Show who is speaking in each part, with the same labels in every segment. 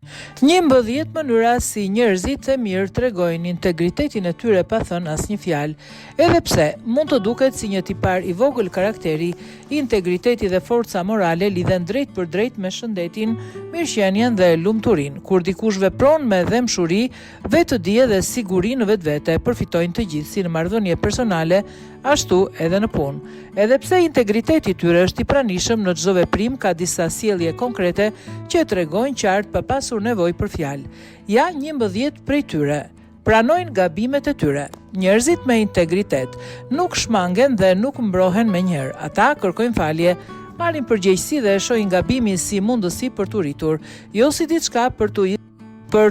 Speaker 1: 11 mënyra si njerëzit e mirë tregojnë integritetin e tyre pa thënë asnjë fjalë. Edhe pse mund të duket si një tipar i vogël karakteri, integriteti dhe forca morale lidhen drejt për drejt me shëndetin, mirëqenien dhe lumturinë. Kur dikush vepron me dhemshuri, vetëdije dhe siguri në vetvete, përfitojnë të gjithë si në marrëdhënie personale, ashtu edhe në punë. Edhe pse integriteti i tyre është i pranishëm, në çdo veprim ka disa sjellje konkrete që tregojnë qartë pa pasur nevojë për fjalë. Ja 11 prej tyre. Pranojnë gabimet e tyre. Njerëzit me integritet nuk shmangen dhe nuk mbrohen menjëherë. Ata kërkojnë falje, marrin përgjegjësi dhe e shohin gabimin si mundësi për t'u rritur, jo si diçka për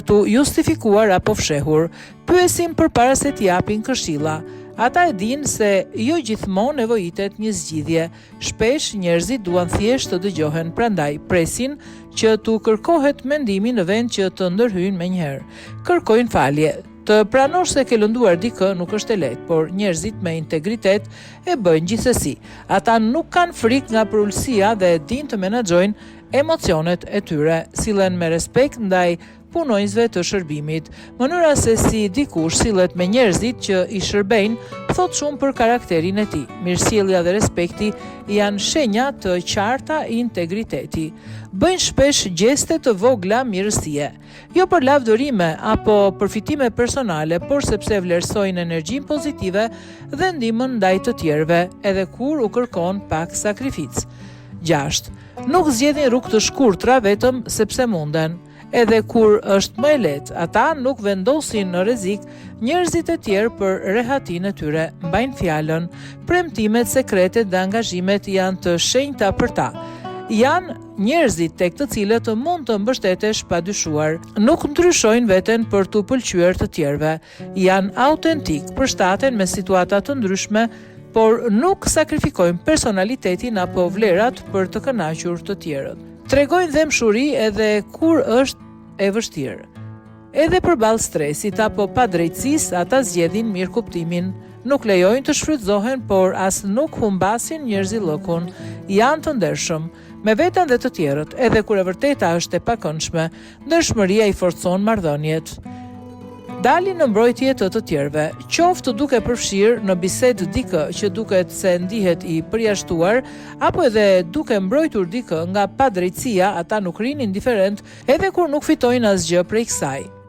Speaker 1: t'u justifikuar apo fshehur. Pyesin përpara se t'i japin këshilla. Ata e dinë se jo gjithmonë nevojitet një zgjidhje. Shpesh njerëzit duan thjesht të dëgjohen, prandaj presin që t'u kërkohet mendimi në vend që të ndërhyjnë menjëherë. Kërkojnë falje. Të pranosh se ke lënduar dikë nuk është e lehtë, por njerëzit me integritet e bëjnë gjithsesi. Ata nuk kanë frikë nga përulësia dhe dinë të menaxhojnë emocionet e tyre, sillen me respekt ndaj punonjësve të shërbimit. Mënyra se si dikush sillet me njerëzit që i shërbejnë thot shumë për karakterin e tij. Mirësjellja dhe respekti janë shenja të qarta i integriteti. Bëjnë shpesh gjeste të vogla mirësie, jo për lavdërime apo përfitime personale, por sepse vlerësojnë energjinë pozitive dhe ndihmën ndaj të tjerëve, edhe kur u kërkon pak sakrificë. 6. Nuk zgjedhin rrugë të shkurtra vetëm sepse munden. Edhe kur është më e lehtë, ata nuk vendosin në rrezik njerëzit e tjerë për rehatinë e tyre, mbajnë fjalën, premtimet sekrete dhe angazhimet janë të shenjta për ta. Janë njerëzit tek të cilët mund të mbështetesh pa dyshuar. Nuk ndryshojnë veten për t'u pëlqyer të tjerëve. Janë autentik, përshtaten me situata të ndryshme, por nuk sakrifikojnë personalitetin apo vlerat për të kënaqur të tjerët. Tregojnë dhemshuri edhe kur është e vështirë. Edhe përballë stresit apo padrejtësisë, ata zgjedhin mirëkuptimin. Nuk lejojnë të shfrytëzohen, por as nuk humbasin njerëzillëkun. Janë të ndershëm me veten dhe të tjerët, edhe kur e vërteta është e pakëndshme, ndershmëria i forcon marrëdhëniet. Dalin në mbrojtje të tjerëve, qoftë duke përfshirë në bisedë dikë që duket se ndihet i përjashtuar, apo edhe duke mbrojtur dikë nga padrejtësia, ata nuk rinë indiferent edhe kur nuk fitojnë asgjë prej kësaj.